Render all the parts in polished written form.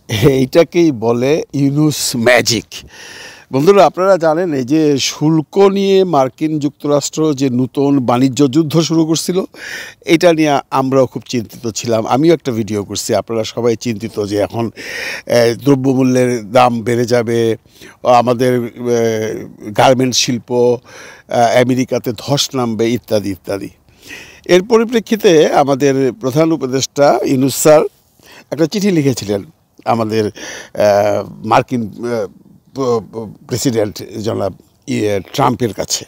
এইটাকেই বলে ইউনুস ম্যাজিক। বন্ধুরা, আপনারা জানেন এই যে শুল্ক নিয়ে মার্কিন যুক্তরাষ্ট্র যে নতুন বাণিজ্য যুদ্ধ শুরু করছিল, এটা নিয়ে আমরাও খুব চিন্তিত ছিলাম। আমিও একটা ভিডিও করছি। আপনারা সবাই চিন্তিত যে এখন দ্রব্যমূল্যের দাম বেড়ে যাবে, আমাদের গার্মেন্টস শিল্প আমেরিকাতে ধস নামবে, ইত্যাদি ইত্যাদি। এর পরিপ্রেক্ষিতে আমাদের প্রধান উপদেষ্টা ইউনুস স্যার একটা চিঠি লিখেছিলেন আমাদের মার্কিন প্রেসিডেন্ট জনাব ট্রাম্পের কাছে।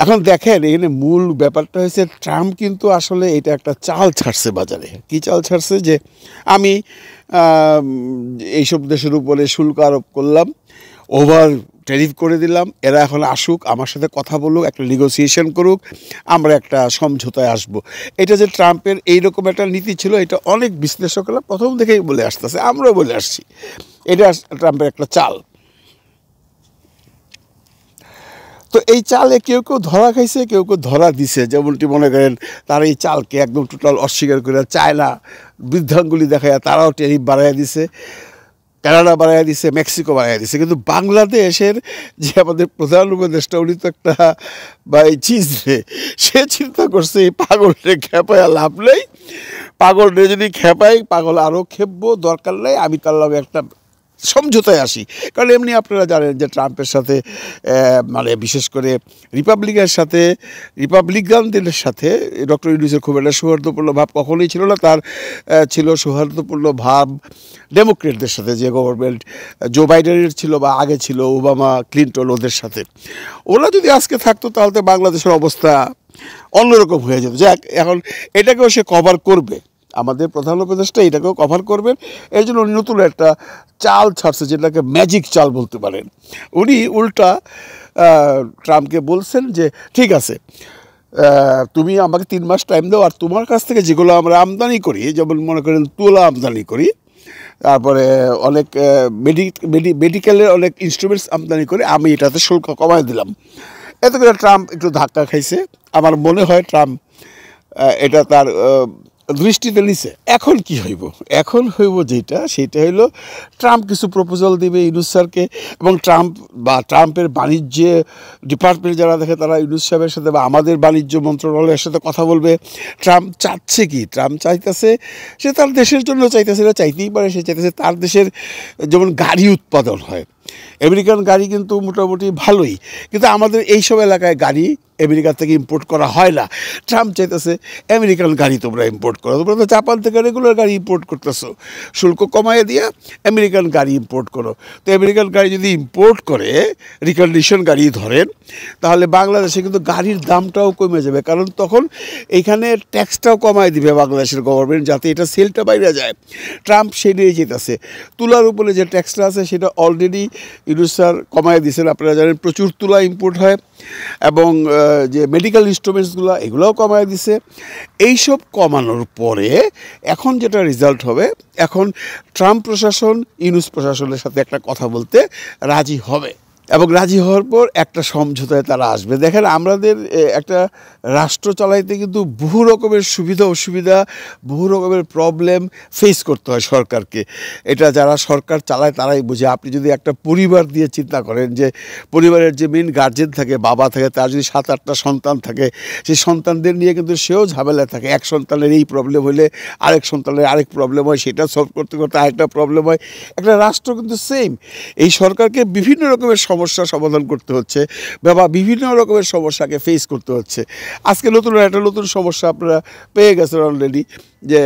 এখন দেখেন, এখানে মূল ব্যাপারটা হয়েছে ট্রাম্প কিন্তু আসলে এটা একটা চাল ছাড়ছে বাজারে। কি চাল ছাড়ছে? যে আমি এইসব দেশের উপরে শুল্ক আরোপ করলাম, ওভার ট্যারিফ করে দিলাম, এরা এখন আসুক, আমার সাথে কথা বলুক, একটা নেগোসিয়েশন করুক, আমরা একটা সমঝোতায় আসব। এটা যে ট্রাম্পের এইরকম একটা নীতি ছিল, এটা অনেক বিশ্লেষকরা প্রথম থেকেই বলে আসতেছে, আমরাও বলে আসছি, এটা ট্রাম্পের একটা চাল। তো এই চালে কেউ কেউ ধরা খাইছে, কেউ কেউ ধরা দিছে। যেমনটি মনে করেন, তারা এই চালকে একদম টোটাল অস্বীকার করে চায়না বৃদ্ধাঙ্গুলি দেখায় তারাও ট্যারিফ বাড়াইয়া দিছে, কানাডা বাড়াইয়া দিছে, মেক্সিকো বাড়াইয়া দিছে। কিন্তু বাংলাদেশের যে আমাদের প্রধান উপদেষ্টা, উনি তো একটা চিজ রে, সে চিন্তা করছে এই পাগলরে খেপায় লাভ নেই, পাগলরে যদি খেপাই পাগল আরও খেপবো, দরকার নেই, আমি তার লগে একটা সমঝোতায় আসি। কারণ এমনি আপনারা জানেন যে ট্রাম্পের সাথে মানে বিশেষ করে রিপাবলিকানদের সাথে ডক্টর ইউনুসের খুব একটা সৌহার্দ্যপূর্ণ ভাব কখনোই ছিল না। তার ছিল সৌহার্দ্যপূর্ণ ভাব ডেমোক্রেটদের সাথে, যে গভর্নমেন্ট জো বাইডেনের ছিল বা আগে ছিল ওবামা, ক্লিন্টন, ওদের সাথে। ওরা যদি আজকে থাকতো তাহলে বাংলাদেশের অবস্থা অন্যরকম হয়ে যেত। যাক, এখন এটাকেও সে কভার করবে, আমাদের প্রধান উপদেষ্টা এটাকেও কভার করবেন। এই জন্য উনি নতুন একটা চাল ছাড়ছে, যেটাকে ম্যাজিক চাল বলতে পারেন। উনি উল্টা ট্রাম্পকে বলছেন যে ঠিক আছে, তুমি আমাকে 3 মাস টাইম দাও, আর তোমার কাছ থেকে যেগুলো আমরা আমদানি করি, যেমন মনে করেন তুলা আমদানি করি, তারপরে অনেক মেডিকেলের অনেক ইনস্ট্রুমেন্টস আমদানি করে, আমি এটাতে শুল্ক কমায় দিলাম। এতে করে ট্রাম্প একটু ধাক্কা খাইছে। আমার মনে হয় ট্রাম্প এটা তার দৃষ্টিতে নিছে। এখন কি হইব? এখন হইব যেটা, সেটা হইলো ট্রাম্প কিছু প্রপোজাল দিবে ইউনুস স্যারকে, এবং ট্রাম্পের বাণিজ্য ডিপার্টমেন্ট যারা দেখে তারা ইউনুস সাহেবের সাথে বা আমাদের বাণিজ্য মন্ত্রণালয়ের সাথে কথা বলবে। ট্রাম্প চাচ্ছে কি? ট্রাম্প চাইতেছে, সে তার দেশের জন্য চাইতেছে, এটা চাইতেই পারে, সে চাইতেছে তার দেশের যেমন গাড়ি উৎপাদন হয়। আমেরিকান গাড়ি কিন্তু মোটামুটি ভালোই, কিন্তু আমাদের এইসব এলাকায় গাড়ি আমেরিকা থেকে ইম্পোর্ট করা হয় না। ট্রাম্প চাইতেছে আমেরিকান গাড়ি তোমরা ইম্পোর্ট করো, তোমরা তো জাপান থেকে রেগুলার গাড়ি ইম্পোর্ট করতেছো, শুল্ক কমাইয়ে দিয়ে আমেরিকান গাড়ি ইম্পোর্ট করো। তো আমেরিকান গাড়ি যদি ইম্পোর্ট করে রিকন্ডিশন গাড়ি ধরেন, তাহলে বাংলাদেশে কিন্তু গাড়ির দামটাও কমে যাবে, কারণ তখন এইখানে ট্যাক্সটাও কমাই দিবে বাংলাদেশের গভর্নমেন্ট, যাতে এটা সেলটা বাইরে যায়। ট্রাম্প সেটাই যেতেছে। তুলার উপরে যে ট্যাক্সটা আছে সেটা অলরেডি ইউনুস স্যার কমাই দিয়েছেন। আপনারা জানেন প্রচুর তুলা ইম্পোর্ট হয়, এবং যে মেডিকেল ইনস্ট্রুমেন্টসগুলো এগুলোও কমায় দিছে। এইসব কমানোর পরে এখন যেটা রেজাল্ট হবে, এখন ট্রাম্প প্রশাসন ইউনুস প্রশাসনের সাথে একটা কথা বলতে রাজি হবে, এবং রাজি হওয়ার পর একটা সমঝোতায় তারা আসবে। দেখেন, আমাদের একটা রাষ্ট্র চালাইতে কিন্তু বহু রকমের সুবিধা অসুবিধা, বহু রকমের প্রবলেম ফেস করতে হয় সরকারকে। এটা যারা সরকার চালায় তারাই বুঝে। আপনি যদি একটা পরিবার দিয়ে চিন্তা করেন, যে পরিবারের যে মেন গার্জেন থাকে, বাবা থাকে, তার যদি 7-8টা সন্তান থাকে, সেই সন্তানদের নিয়ে কিন্তু সেও ঝামেলা থাকে। এক সন্তানের এই প্রবলেম হলে আরেক সন্তানের আরেক প্রবলেম হয়, সেটা সলভ করতে করতে আরেকটা প্রবলেম হয়। একটা রাষ্ট্র কিন্তু সেম। এই সরকারকে বিভিন্ন রকমের সমস্যার সমাধান করতে হচ্ছে, বা বিভিন্ন রকমের সমস্যাকে ফেস করতে হচ্ছে। আজকে একটা নতুন সমস্যা আপনারা পেয়ে গেছেন অলরেডি, যে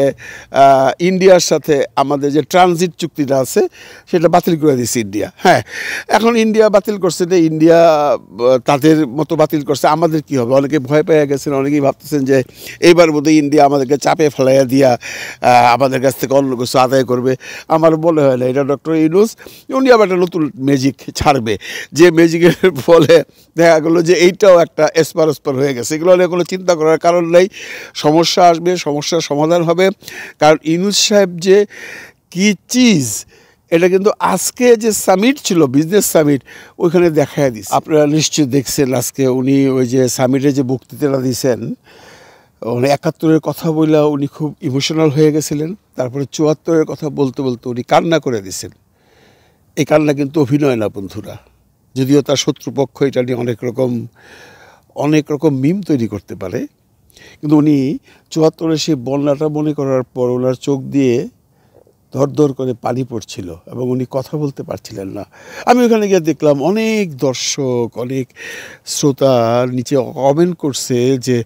ইন্ডিয়ার সাথে আমাদের যে ট্রানজিট চুক্তিটা আছে সেটা বাতিল করে দিয়েছে ইন্ডিয়া। হ্যাঁ, এখন ইন্ডিয়া বাতিল করছে, যে ইন্ডিয়া তাদের মতো বাতিল করছে, আমাদের কি হবে? অনেকে ভয় পেয়ে গেছেন, অনেকেই ভাবতেছেন যে এইবার বোধহয় ইন্ডিয়া আমাদেরকে চাপে ফেলাইয়া দিয়া আমাদের কাছ থেকে অন্য কিছু আদায় করবে। আমার মনে হয় না। এটা ডক্টর ইউনুস, উনি আবার একটা নতুন ম্যাজিক ছাড়বে, যে ম্যাজিকের ফলে দেখা গেলো যে এইটাও একটা এসপার হয়ে গেছে। এগুলো নিয়ে কোনো চিন্তা করার কারণ নেই। সমস্যা আসবে, সমস্যার সমাধান হবে। কারণ ইউনুস সাহেব যে কি চিজ, এটা কিন্তু আজকে যে সামিট ছিল, বিজনেস সামিট, ওইখানে দেখায় দিচ্ছে। আপনারা নিশ্চয়ই দেখছেন আজকে উনি ওই যে সামিটে যে বক্তৃতাটা দিয়েছেন, মানে ৭১-এর কথা বইলা উনি খুব ইমোশনাল হয়ে গেছিলেন, তারপরে ৭৪-এর কথা বলতে বলতে উনি কান্না করে দিয়েছেন। এই কান্না কিন্তু অভিনয় না বন্ধুরা, যদিও তার শত্রুপক্ষ এটা নিয়ে অনেক রকম মিম তৈরি করতে পারে, কিন্তু উনি ৭৪-এর সেই বন্যাটা মনে করার পর ওনার চোখ দিয়ে ধর করে পানি পড়ছিল এবং উনি কথা বলতে পারছিলেন না। আমি ওখানে গিয়ে দেখলাম অনেক দর্শক, অনেক শ্রোতা নিচে কমেন্ট করছে যে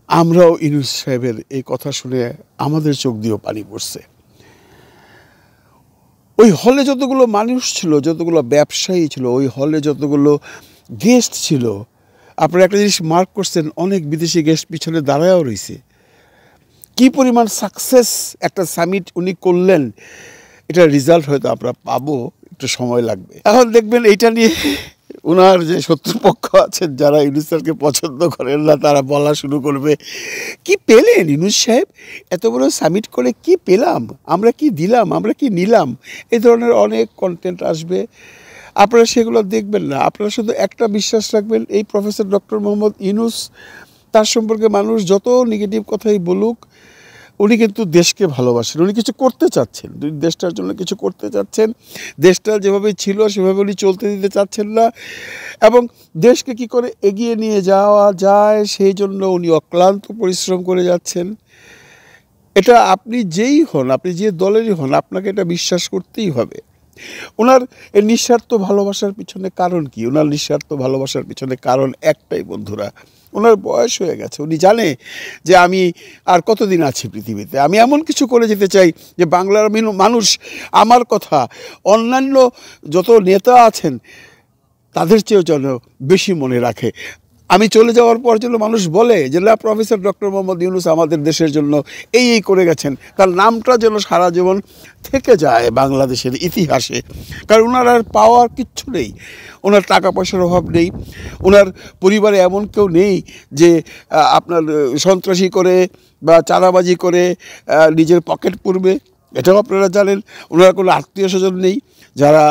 আমরাও ইউনূস সাহেবের এই কথা শুনে আমাদের চোখ দিয়েও পানি পড়ছে। ওই হলে যতগুলো মানুষ ছিল, যতগুলো ব্যবসায়ী ছিল, ওই হলে যতগুলো গেস্ট ছিল, আপনারা একটা জিনিস মার্ক করছেন, অনেক বিদেশি গেস্ট পিছনে দাঁড়ায়ও রয়েছে। কি পরিমাণ সাকসেস একটা সামিট উনি করলেন, এটা রেজাল্ট হয়তো আমরা পাবো, একটু সময় লাগবে। এখন দেখবেন এইটা নিয়ে ওনার যে শত্রুপক্ষ আছেন, যারা ইউনূস স্যারকে পছন্দ করেন না, তারা বলা শুরু করবে, কি পেলেন ইউনূস সাহেব, এত বড় সামিট করে কি পেলাম আমরা, কি দিলাম আমরা, কি নিলাম, এই ধরনের অনেক কন্টেন্ট আসবে। আপনারা সেগুলো দেখবেন না, আপনারা শুধু একটা বিশ্বাস রাখবেন, এই প্রফেসর ডক্টর মোহাম্মদ ইউনূস, তার সম্পর্কে মানুষ যত নেগেটিভ কথাই বলুক, উনি কিন্তু দেশকে ভালোবাসেন, উনি কিছু করতে চাচ্ছেন, দেশটার জন্য কিছু করতে চাচ্ছেন। দেশটা যেভাবে ছিল সেভাবে উনি চলতে দিতে চাচ্ছেন না, এবং দেশকে কি করে এগিয়ে নিয়ে যাওয়া যায় সেই জন্য উনি অক্লান্ত পরিশ্রম করে যাচ্ছেন। এটা আপনি যেই হন, আপনি যে দলেরই হন, আপনাকে এটা বিশ্বাস করতেই হবে। ওনার এই নিঃস্বার্থ ভালোবাসার পিছনে কারণ কি? ওনার নিঃস্বার্থ ভালোবাসার পিছনে কারণ একটাই বন্ধুরা, ওনার বয়স হয়ে গেছে। উনি জানে যে আমি আর কতদিন আছি পৃথিবীতে, আমি এমন কিছু করে যেতে চাই যে বাংলার মানুষ আমার কথা অন্যান্য যত নেতা আছেন তাদের চেয়েও যেন বেশি মনে রাখে। আমি চলে যাওয়ার পর যেন মানুষ বলে যে না, প্রফেসর ডক্টর মোহাম্মদ ইউনূস আমাদের দেশের জন্য এই করে গেছেন, তার নামটা যেন সারা জীবন থেকে যায় বাংলাদেশের ইতিহাসে। কারণ ওনার আর পাওয়ার কিচ্ছু নেই, ওনার টাকা পয়সার অভাব নেই, ওনার পরিবারে এমন কেউ নেই যে আপনার সন্ত্রাসী করে বা চাঁদাবাজি করে নিজের পকেট পুরবে, এটাও আপনারা জানেন। ওনার কোনো আত্মীয় স্বজন নেই যারা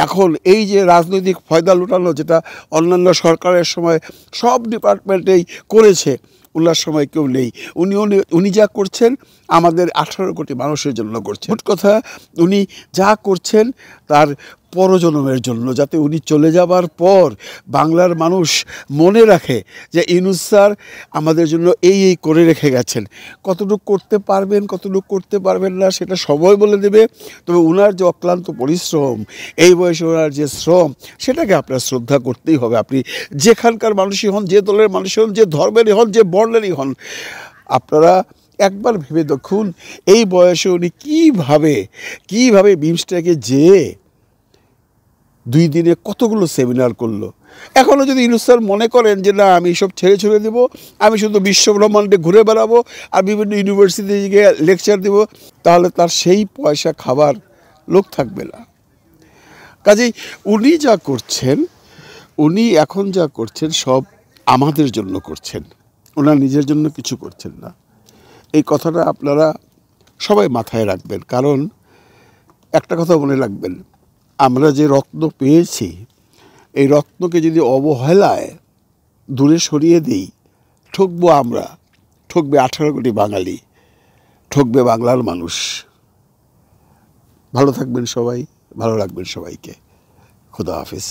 এখন এই যে রাজনৈতিক ফয়দা লুটানো, যেটা অন্যান্য সরকারের সময় সব ডিপার্টমেন্টেই করেছে, ওনার সময় কেউ নেই। উনি যা করছেন আমাদের 18 কোটি মানুষের জন্য করছেন। মোট কথা, উনি যা করছেন তার পরজন্মের জন্য, যাতে উনি চলে যাবার পর বাংলার মানুষ মনে রাখে যে ইউনূস স্যার আমাদের জন্য এই করে রেখে গেছেন। কতটুকু করতে পারবেন, কতটুকু করতে পারবেন না, সেটা সময় বলে দেবে। তবে ওনার যে অক্লান্ত পরিশ্রম, এই বয়সে ওনার যে শ্রম, সেটাকে আপনার শ্রদ্ধা করতেই হবে। আপনি যেখানকার মানুষই হন, যে দলের মানুষই হন, যে ধর্মেরই হন, যে বর্ণেরই হন, আপনারা একবার ভেবে দেখুন এই বয়সে উনি কীভাবে বিমস্টেকে যেয়ে 2 দিনে কতগুলো সেমিনার করলো। এখনও যদি ইউনূস স্যার মনে করেন যে না, আমি সব ছেড়ে দেবো, আমি শুধু বিশ্ব ব্রহ্মাণ্ডে ঘুরে বেড়াবো আর বিভিন্ন ইউনিভার্সিটি গিয়ে লেকচার দেব, তাহলে তার সেই পয়সা খাবার লোক থাকবে না। কাজেই উনি এখন যা করছেন সব আমাদের জন্য করছেন, ওনার নিজের জন্য কিছু করছেন না। এই কথাটা আপনারা সবাই মাথায় রাখবেন। কারণ একটা কথা মনে রাখবেন, আমরা যে রত্ন পেয়েছি, এই রত্নকে যদি অবহেলায় দূরে সরিয়ে দিই, ঠকবো আমরা, ঠকবে 18 কোটি বাঙালি, ঠকবে বাংলার মানুষ। ভালো থাকবেন সবাই, ভালো রাখবেন সবাইকে। খুদা হাফেজ।